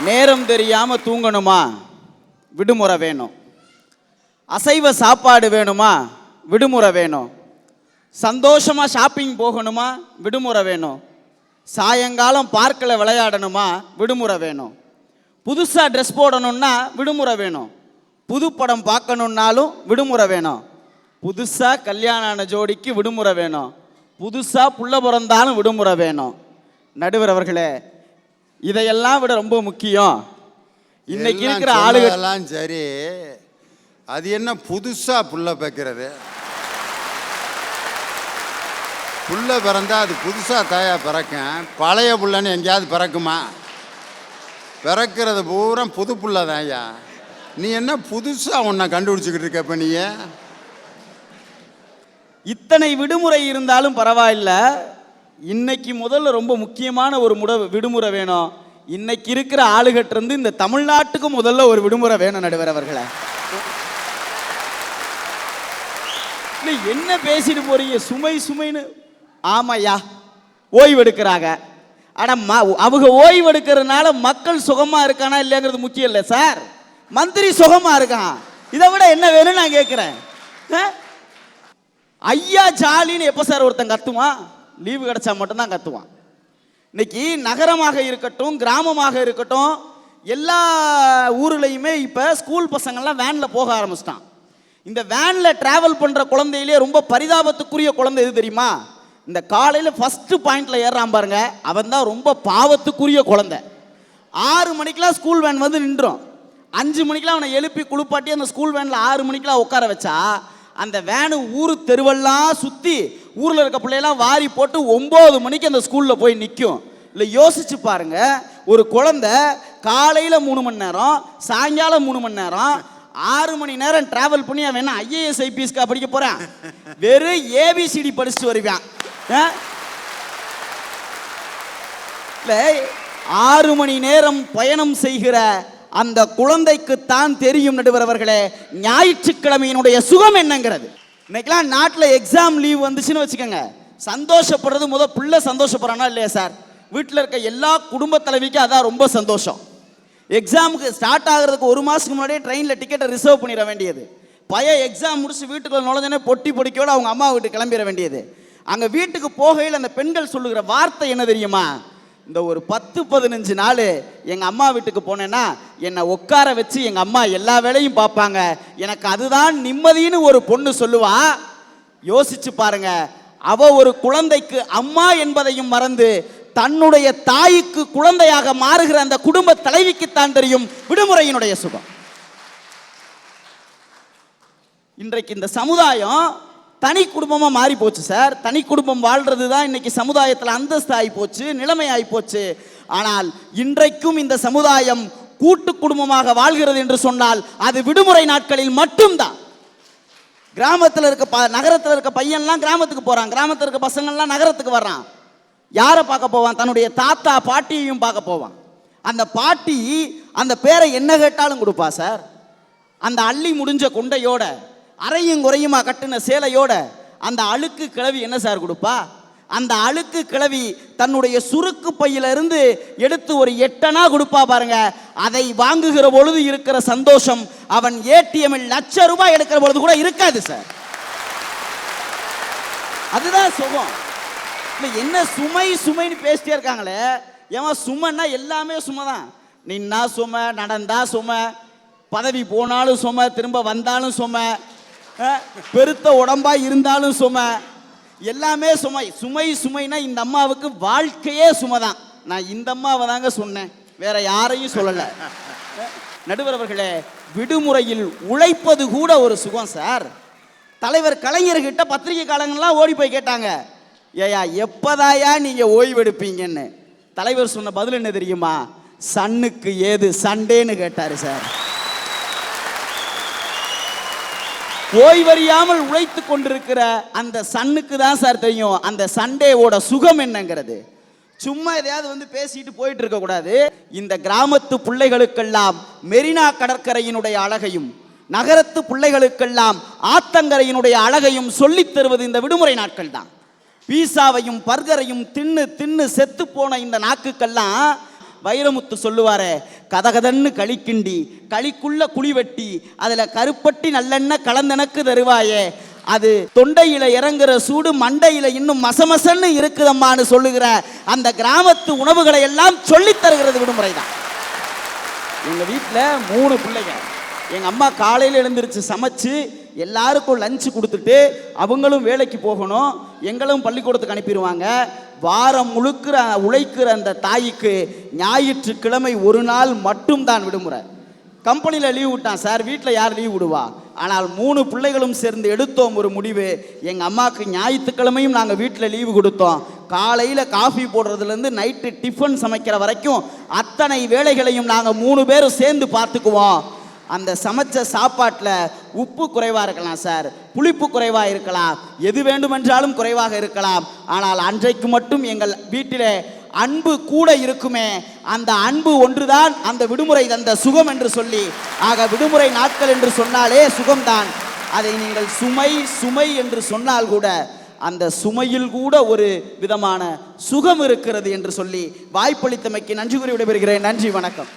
நேரம் தெரியாம தூங்கணுமா, விடுமுறை வேணும். அசைவ சாப்பாடு வேணுமா, விடுமுறை வேணும். சந்தோஷமா ஷாப்பிங் போகணுமா, விடுமுறை வேணும். சாயங்காலம் பார்க்கில் விளையாடணுமா, விடுமுறை வேணும். புதுசாக ட்ரெஸ் போடணும்னா விடுமுறை வேணும். புது படம் பார்க்கணுன்னாலும் விடுமுறை வேணும். புதுசாக கல்யாணம் ஆன ஜோடிக்கு விடுமுறை வேணும். புதுசாக புள்ள பிறந்தாலும் விடுமுறை வேணும். நடுவர் அவர்களே, இதையெல்லாம் விட ரொம்ப முக்கியம் இன்னைக்கு இருக்கிற ஆளுகள்லாம். சரி, அது என்ன புதுசா புள்ள வைக்கிறது? புள்ள பிறந்தா அது புதுசா தாயா பிறக்கும். பழைய புள்ளன்னு எங்கேயாவது பிறக்குமா? பிறக்கிறது பூரா புது புள்ள தாயா. நீ என்ன புதுசா உன்னை கண்டுபிடிச்சிக்கிட்டு இருக்க? இப்ப நீ இத்தனை விடுமுறை இருந்தாலும் பரவாயில்ல, இன்னைக்கு முதல்ல ரொம்ப முக்கியமான ஒரு விடுமுறை வேணும். இன்னைக்கு இருக்கிற ஆளுகிட்ட இருந்து இந்த தமிழ்நாட்டுக்கு முதல்ல ஒரு விடுமுறை வேணும். நடுவர் அவர்களே, என்ன பேசிட்டு போறீங்க? சுமை சுமைன்னு. ஆமாய்யா, ஓய்வு எடுக்கிறாங்க. ஆனால் அவங்க ஓய்வு எடுக்கிறதுனால மக்கள் சுகமா இருக்கானா இல்லைங்கிறது முக்கியம் இல்லை சார். மந்திரி சுகமா இருக்கான். இதை விட என்ன வேணும்னு நான் கேட்கிறேன். ஐயா ஜாலின்னு எப்போ சார் ஒருத்தன் கத்துவான்? லீவு கிடைச்சா மட்டும்தான் கத்துவான். இன்னைக்கு நகரமாக இருக்கட்டும், கிராமமாக இருக்கட்டும், எல்லா ஊர்லையுமே இப்போ ஸ்கூல் பசங்கள்லாம் வேனில் போக ஆரம்பிச்சிட்டான். இந்த வேனில் டிராவல் பண்ணுற குழந்தையிலே ரொம்ப பரிதாபத்துக்குரிய குழந்தை எது தெரியுமா? இந்த காலையில் ஃபஸ்ட்டு பாயிண்டில் ஏறுறான் பாருங்க, அவன் தான் ரொம்ப பாவத்துக்குரிய குழந்தை. 6 மணிக்கெலாம் ஸ்கூல் வேன் வந்து நின்றோம். 5 மணிக்கெலாம் அவனை எழுப்பி குளிப்பாட்டி அந்த ஸ்கூல் வேனில் 6 மணிக்கெலாம் உட்கார வச்சா அந்த வேனு ஊர் தெருவெல்லாம் சுற்றி ஊரில் இருக்க பிள்ளையெல்லாம் வாரி போட்டு 9 மணிக்கு அந்த ஸ்கூலில் போய் நிற்கும். இல்லை, யோசிச்சு பாருங்க, ஒரு குழந்தை காலையில் 3 மணி நேரம், சாயங்காலம் 3 மணி நேரம், 6 மணி நேரம் டிராவல் பண்ணி அவன் என்ன IAS IPSக்கா படிக்க போறான்? வெறும் ABCD படிச்சுட்டு வருவான். 6 மணி நேரம் பயணம் செய்கிற அந்த குழந்தைக்கு தான் தெரியும் நடுவர் அவர்களே, ஞாயிற்றுக்கிழமையினுடைய சுகம் என்னங்கிறது. இன்னைக்கெல்லாம் நாட்டில் எக்ஸாம் லீவ் வந்துச்சுன்னு வச்சுக்கோங்க, சந்தோஷப்படுறது பிள்ளை சந்தோஷப்படுறானா இல்லையா சார்? வீட்டில் இருக்க எல்லா குடும்ப தலைவிக்கும் அதான் ரொம்ப சந்தோஷம். எக்ஸாமுக்கு ஸ்டார்ட் ஆகிறதுக்கு 1 மாதத்துக்கு முன்னாடியே ட்ரெயினில் டிக்கெட்டை ரிசர்வ் பண்ணிட வேண்டியது. எக்ஸாம் முடிச்சு வீட்டுக்குள்ள நுழைஞ்சோடனே பொட்டி பொடிக்கோட அவங்க அம்மா வீட்டுக்கு கிளம்பிட வேண்டியது. அங்கே வீட்டுக்கு போகையில் அந்த பெண்கள் சொல்லுகிற வார்த்தை என்ன தெரியுமா? இந்த ஒரு 10-15 நாள் எங்கள் அம்மா வீட்டுக்கு போனேன்னா என்னை உட்கார வச்சு எங்கள் அம்மா எல்லா வேலையும் பார்ப்பாங்க, எனக்கு அதுதான் நிம்மதின்னு ஒரு பொண்ணு சொல்லுவா. யோசிச்சு பாருங்க, அவ ஒரு குழந்தைக்கு அம்மா என்பதையும் மறந்து தன்னுடைய தாய்க்கு குழந்தையாக மாறுகிற அந்த குடும்ப தலைவிக்குத்தான் தெரியும் விடுமுறையினுடைய சுகம். இன்றைக்கு இந்த சமுதாயம் தனி குடும்பமா மாறி போச்சு சார். தனி குடும்பம் வாழ்றது தான் இன்னைக்கு சமுதாயத்தில் அந்தஸ்து ஆகி போச்சு, நிலைமை ஆகி போச்சு. ஆனால் இன்றைக்கும் இந்த சமுதாயம் கூட்டு குடும்பமாக வாழ்கிறது என்று சொன்னால் அது விடுமுறை நாட்களில் மட்டும்தான். கிராமத்தில் இருக்க நகரத்தில் இருக்க பையன்லாம் கிராமத்துக்கு போறான், கிராமத்தில் இருக்க பசங்கள்லாம் நகரத்துக்கு வர்றான். யாரை பார்க்க போவான்? தன்னுடைய தாத்தா பாட்டியையும் பார்க்க போவான். அந்த பாட்டி அந்த பேரை என்ன கேட்டாலும் கொடுப்பா சார். அந்த அள்ளி முடிஞ்ச கொண்டையோட, அரையும் குறையுமா கட்டின சேலையோட அந்த அழுக்கு கிழவி என்ன சார் கொடுப்பா? அந்த அழுக்கு கிழவி தன்னுடைய சுருக்கு பையிலிருந்து எடுத்து ஒரு 8 அணா கொடுப்பா பாருங்க. அதை வாங்குகிற பொழுது இருக்கிற சந்தோஷம் அவன் ATM-இல் ₹1,00,000 எடுக்கிற பொழுது கூட இருக்காது சார். அதுதான் சுகம். என்ன சுமை சுமைன்னு பேசிட்டே இருக்காங்களே, ஏன் சுமைன்னா எல்லாமே சுமை தான். நின்னா சுமை, நடந்தா சுமை, பதவி போனாலும் சுமை, திரும்ப வந்தாலும் சுமை, பெருத்த உடம்பா இருந்தாலும் சுமை, எல்லாமே சுமை. சுமை சுமைனா இந்த அம்மாவுக்கு வாழ்க்கையே சுமை தான். நான் இந்த அம்மாவை தாங்க சொன்னேன், வேற யாரையும் சொல்லலை. நடுவர் அவர்களே, விடுமுறையில் உழைப்பது கூட ஒரு சுகம் சார். தலைவர் கலைஞர்கிட்ட பத்திரிகை காலங்கள்லாம் ஓடி போய் கேட்டாங்க, ஏயா எப்பதாயா நீங்க ஓய்வு எடுப்பீங்கன்னு. தலைவர் சொன்ன பதில் என்ன தெரியுமா? சன்னுக்கு ஏது சண்டேன்னு கேட்டாரு சார். ஓய்வறியாமல் உழைத்து கொண்டிருக்கிற அந்த சன்னுக்கு தான் சார் தெரியும் அந்த சண்டேவோட சுகம் என்னங்கிறது. சும்மா எதையாவது வந்து பேசிட்டு போயிட்டு இருக்க கூடாது. இந்த கிராமத்து பிள்ளைகளுக்கெல்லாம் மெரினா கடற்கரையினுடைய அழகையும், நகரத்து பிள்ளைகளுக்கெல்லாம் ஆத்தங்கரையினுடைய அழகையும் சொல்லித் தருவது இந்த விடுமுறை நாட்கள் தான். பீஸாவையும் பர்கரையும் தின்னு தின்னு செத்து போன இந்த நாக்குக்கெல்லாம் வைரமுத்து சொல்லுவாரே, கதகதன்னு களிக்கிண்டி களிக்குள்ள குழி வெட்டி அதுல கருப்பட்டி நல்லெண்ணெய் கலந்தனக்கு தருவாயே, அது தொண்டையில இறங்குற சூடு மண்டையில இன்னும் மசமசன்னு இருக்குதம்மான்னு சொல்லுகிற அந்த கிராமத்து உணவுகளை எல்லாம் சொல்லித் தருகிறது விடுமுறை தான். எங்க வீட்டில் 3 பிள்ளைங்க. எங்க அம்மா காலையில் எழுந்திருச்சு சமைச்சு எல்லாருக்கும் லஞ்சு கொடுத்துட்டு அவங்களும் வேலைக்கு போகணும், எங்களும் பள்ளிக்கூடத்துக்கு அனுப்பிடுவாங்க. வாரம் முழுக்கிற உழைக்கிற அந்த தாய்க்கு ஞாயிற்றுக்கிழமை ஒரு நாள் மட்டும்தான் விடுமுறை. கம்பெனியில் லீவ் விட்டான் சார், வீட்டில் யார் லீவ் விடுவா? ஆனால் 3 பிள்ளைகளும் சேர்ந்து எடுத்தோம் ஒரு முடிவு. எங்கள் அம்மாவுக்கு ஞாயிற்றுக்கிழமையும் நாங்கள் வீட்டில் லீவு கொடுத்தோம். காலையில் காஃபி போடுறதுலேருந்து நைட்டு டிஃபன் சமைக்கிற வரைக்கும் அத்தனை வேலைகளையும் நாங்கள் 3 பேரும் சேர்ந்து பார்த்துக்குவோம். அந்த சமைச்ச சாப்பாட்டில் உப்பு குறைவாக இருக்கலாம் சார், புளிப்பு குறைவாக இருக்கலாம், எது வேண்டுமென்றாலும் குறைவாக இருக்கலாம். ஆனால் அன்றைக்கு மட்டும் எங்கள் வீட்டிலே அன்பு கூட இருக்குமே, அந்த அன்பு ஒன்றுதான் அந்த விடுமுறை தந்த சுகம் என்று சொல்லி, ஆக விடுமுறை நாட்கள் என்று சொன்னாலே சுகம்தான். அதை நீங்கள் சுமை சுமை என்று சொன்னால் கூட அந்த சுமையில் கூட ஒரு விதமான சுகம் இருக்கிறது என்று சொல்லி வாய்ப்பளித்தமைக்கு நன்றி கூறி விடைபெறுகிறேன். நன்றி, வணக்கம்.